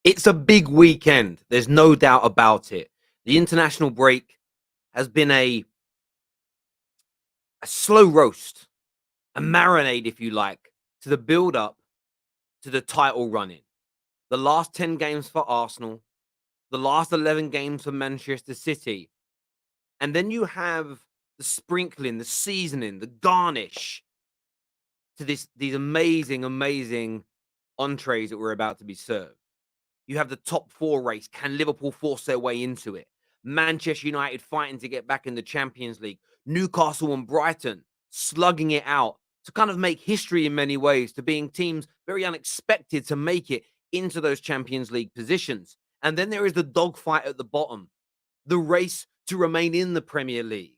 It's a big weekend. There's no doubt about it. The international break has been a slow roast, a marinade, if you like, to the build up to the title running. The last 10 games for Arsenal, the last 11 games for Manchester City. And then you have the sprinkling, the seasoning, the garnish to these amazing, amazing entrees that we're about to be served. You have the top four race. Can Liverpool force their way into it? Manchester United fighting to get back in the Champions League. Newcastle and Brighton slugging it out to kind of make history in many ways, to being teams very unexpected to make it into those Champions League positions. And then there is the dogfight at the bottom, the race to remain in the Premier League.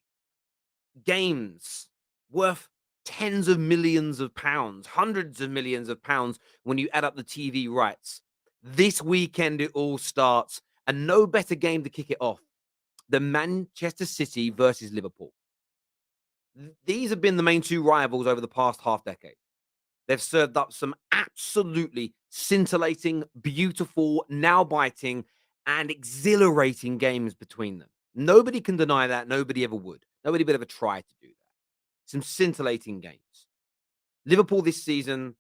Games worth tens of millions of pounds, hundreds of millions of pounds when you add up the TV rights. This weekend, it all starts, and no better game to kick it off than Manchester City versus Liverpool. These have been the main two rivals over the past half decade. They've served up some absolutely scintillating, beautiful, now biting, and exhilarating games between them. Nobody can deny that. Nobody ever would. Nobody would ever try to do that. Some scintillating games. Liverpool this season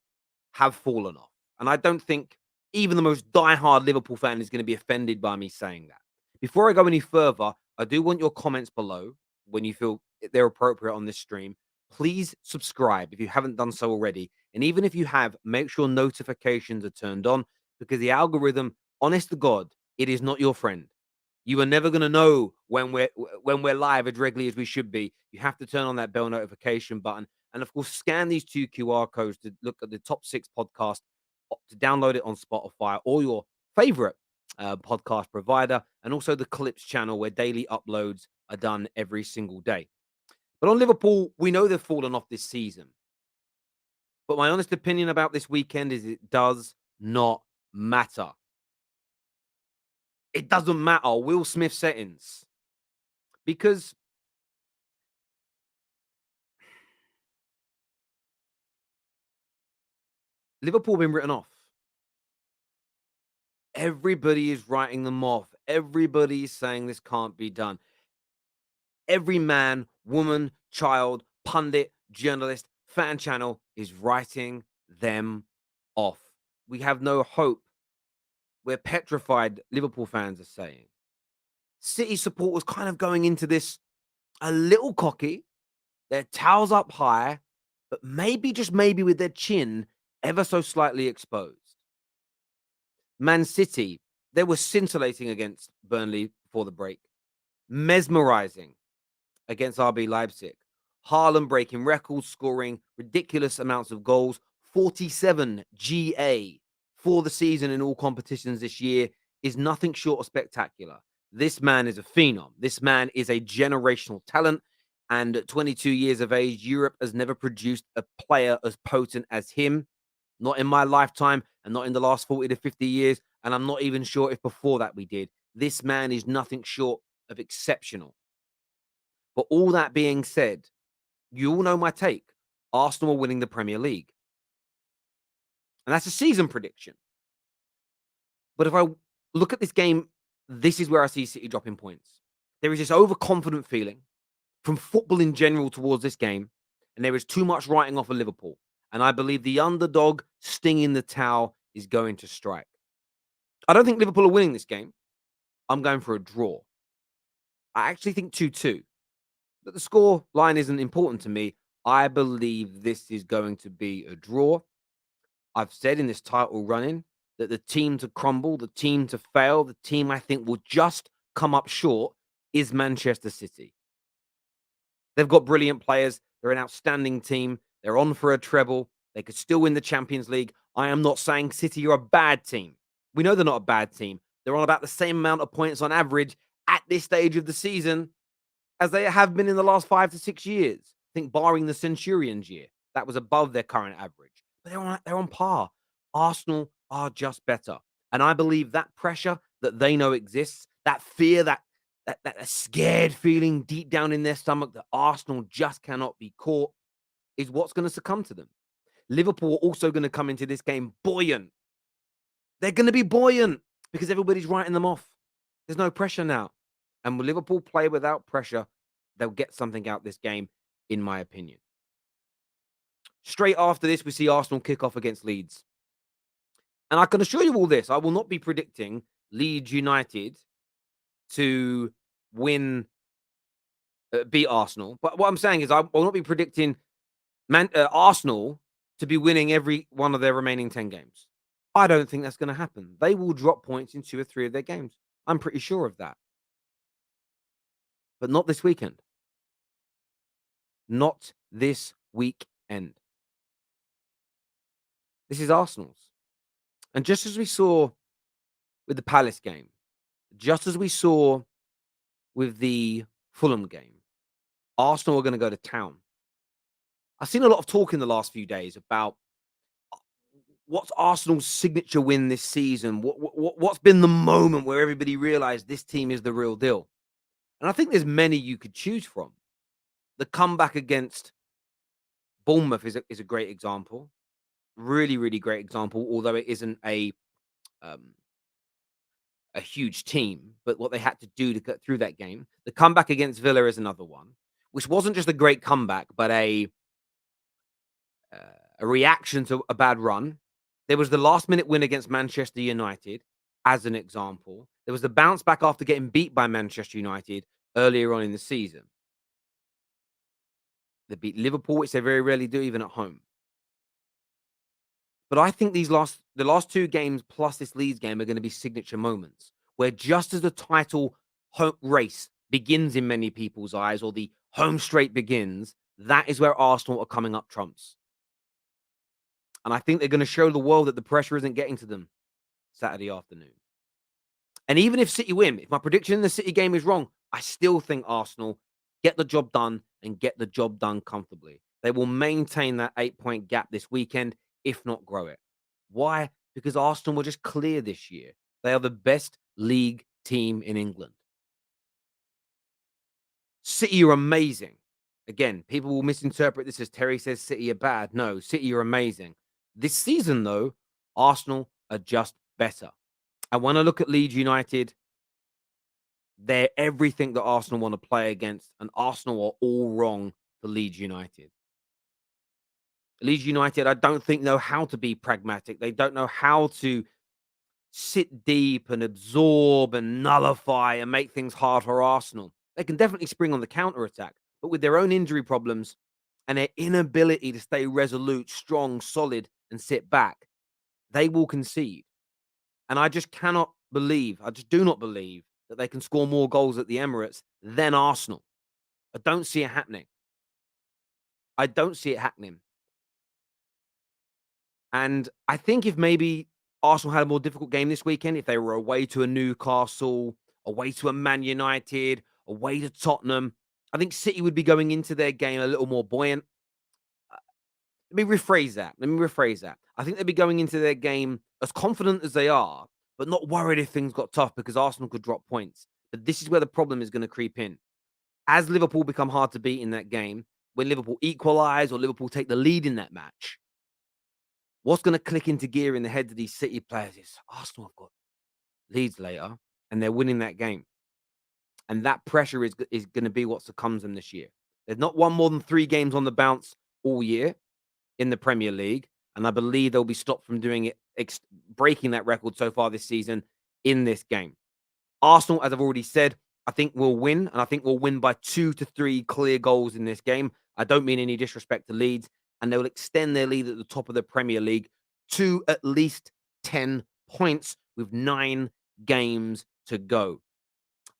have fallen off. And I don't think even the most diehard Liverpool fan is going to be offended by me saying that. Before I go any further, I do want your comments below when you feel they're appropriate on this stream. Please subscribe if you haven't done so already. And even if you have, make sure notifications are turned on because the algorithm, honest to God, it is not your friend. You are never going to know when we're live as regularly as we should be. You have to turn on that bell notification button. And of course, scan these two QR codes to look at the top 6 podcasts, to download it on Spotify or your favorite podcast provider, and also the Clips channel where daily uploads are done every single day. But on Liverpool, we know they've fallen off this season. But my honest opinion about this weekend is it does not matter. It doesn't matter. Will Smith settings. Because Liverpool have been written off. Everybody is writing them off. Everybody is saying this can't be done. Every man, woman, child, pundit, journalist, fan channel is writing them off. We have no hope. We're petrified, Liverpool fans are saying. City supporters kind of going into this a little cocky, their towels up high, but maybe, just maybe, with their chin ever so slightly exposed. Man City, they were scintillating against Burnley before the break, mesmerizing against RB Leipzig. Haaland breaking records, scoring ridiculous amounts of goals, 47 GA for the season in all competitions this year is nothing short of spectacular. This man is a phenom. This man is a generational talent. And at 22 years of age, Europe has never produced a player as potent as him. Not in my lifetime and not in the last 40 to 50 years. And I'm not even sure if before that we did. This man is nothing short of exceptional. But all that being said, you all know my take. Arsenal are winning the Premier League. And that's a season prediction. But if I look at this game, this is where I see City dropping points. There is this overconfident feeling from football in general towards this game, and there is too much writing off of Liverpool. And I believe the underdog stinging the towel is going to strike. I don't think Liverpool are winning this game. I'm going for a draw. I actually think 2-2. But the score line isn't important to me. I believe this is going to be a draw. I've said in this title running that the team to crumble, the team to fail, the team I think will just come up short is Manchester City. They've got brilliant players. They're an outstanding team. They're on for a treble. They could still win the Champions League. I am not saying City are a bad team. We know they're not a bad team. They're on about the same amount of points on average at this stage of the season as they have been in the last 5 to 6 years. I think barring the Centurions year, that was above their current average. But they're on par. Arsenal are just better. And I believe that pressure that they know exists, that fear, that scared feeling deep down in their stomach that Arsenal just cannot be caught is what's going to succumb to them. Liverpool are also going to come into this game buoyant. They're going to be buoyant. because everybody's writing them off. There's no pressure now. And when Liverpool play without pressure, they'll get something out this game, in my opinion. Straight after this, we see Arsenal kick off against Leeds. And I can assure you all this, I will not be predicting Leeds United to win, beat Arsenal. But what I'm saying is I will not be predicting Arsenal to be winning every one of their remaining 10 games. I don't think that's going to happen. They will drop points in 2 or 3 of their games. I'm pretty sure of that. But not this weekend. Not this weekend. This is Arsenal's. And just as we saw with the Palace game, just as we saw with the Fulham game, Arsenal are going to go to town. I've seen a lot of talk in the last few days about what's Arsenal's signature win this season. What's been the moment where everybody realized this team is the real deal? And I think there's many you could choose from. The comeback against Bournemouth is a great example. Really, really great example, although it isn't a huge team, but what they had to do to get through that game. The comeback against Villa is another one, which wasn't just a great comeback, but a reaction to a bad run. There was the last minute win against Manchester United, as an example. There was the bounce back after getting beat by Manchester United earlier on in the season. They beat Liverpool, which they very rarely do, even at home. But I think the last 2 games plus this Leeds game are going to be signature moments where just as the title race begins in many people's eyes, or the home straight begins, that is where Arsenal are coming up trumps. And I think they're going to show the world that the pressure isn't getting to them Saturday afternoon. And even if City win, if my prediction in the City game is wrong, I still think Arsenal get the job done and get the job done comfortably. They will maintain that 8-point gap this weekend, if not grow it. Why? Because Arsenal were just clear this year. They are the best league team in England. City are amazing. Again, people will misinterpret this as Terry says City are bad. No, City are amazing. This season, though, Arsenal are just better. And when I look at Leeds United, they're everything that Arsenal want to play against, and Arsenal are all wrong for Leeds United. Leeds United, I don't think know how to be pragmatic. They don't know how to sit deep and absorb and nullify and make things hard for Arsenal. They can definitely spring on the counter-attack, but with their own injury problems and their inability to stay resolute, strong, solid, and sit back, they will concede. And I just cannot believe, I just do not believe that they can score more goals at the Emirates than Arsenal. I don't see it happening. I don't see it happening. And I think if maybe Arsenal had a more difficult game this weekend, if they were away to a Newcastle, away to a Man United, away to Tottenham, I think City would be going into their game a little more buoyant. Let me rephrase that. I think they'd be going into their game as confident as they are, but not worried if things got tough because Arsenal could drop points. But this is where the problem is going to creep in. As Liverpool become hard to beat in that game, when Liverpool equalize or Liverpool take the lead in that match, what's going to click into gear in the heads of these City players is Arsenal have got Leeds later and they're winning that game. And that pressure is going to be what succumbs them this year. They've not won more than 3 games on the bounce all year in the Premier League. And I believe they'll be stopped from doing it, breaking that record so far this season in this game. Arsenal, as I've already said, I think will win. And I think we'll win by 2 to 3 clear goals in this game. I don't mean any disrespect to Leeds. And they will extend their lead at the top of the Premier League to at least 10 points with 9 games to go.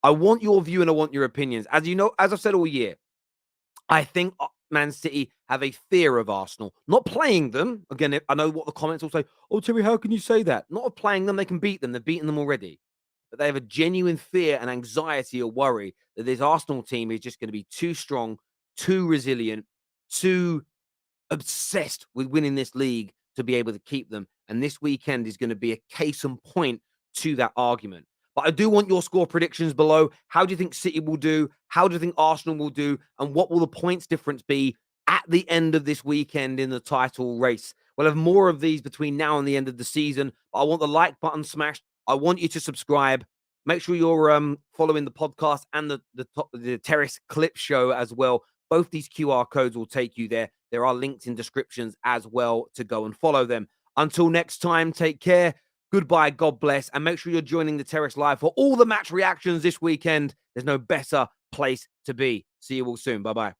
I want your view and I want your opinions. As you know, as I've said all year, I think Man City have a fear of Arsenal. Not playing them. Again, I know what the comments will say. Oh, Terry, how can you say that? Not of playing them. They can beat them. They've beaten them already. But they have a genuine fear and anxiety or worry that this Arsenal team is just going to be too strong, too resilient, too obsessed with winning this league to be able to keep them. And this weekend is going to be a case in point to that argument. But I do want your score predictions below. How do you think City will do? How do you think Arsenal will do? And what will the points difference be at the end of this weekend in the title race? We'll have more of these between now and the end of the season. But I want the like button smashed. I want you to subscribe. Make sure you're following the podcast and the Terrace Clip Show as well. Both these QR codes will take you there. There are links in descriptions as well to go and follow them. Until next time, take care. Goodbye, God bless, and make sure you're joining the Terrace Live for all the match reactions this weekend. There's no better place to be. See you all soon. Bye-bye.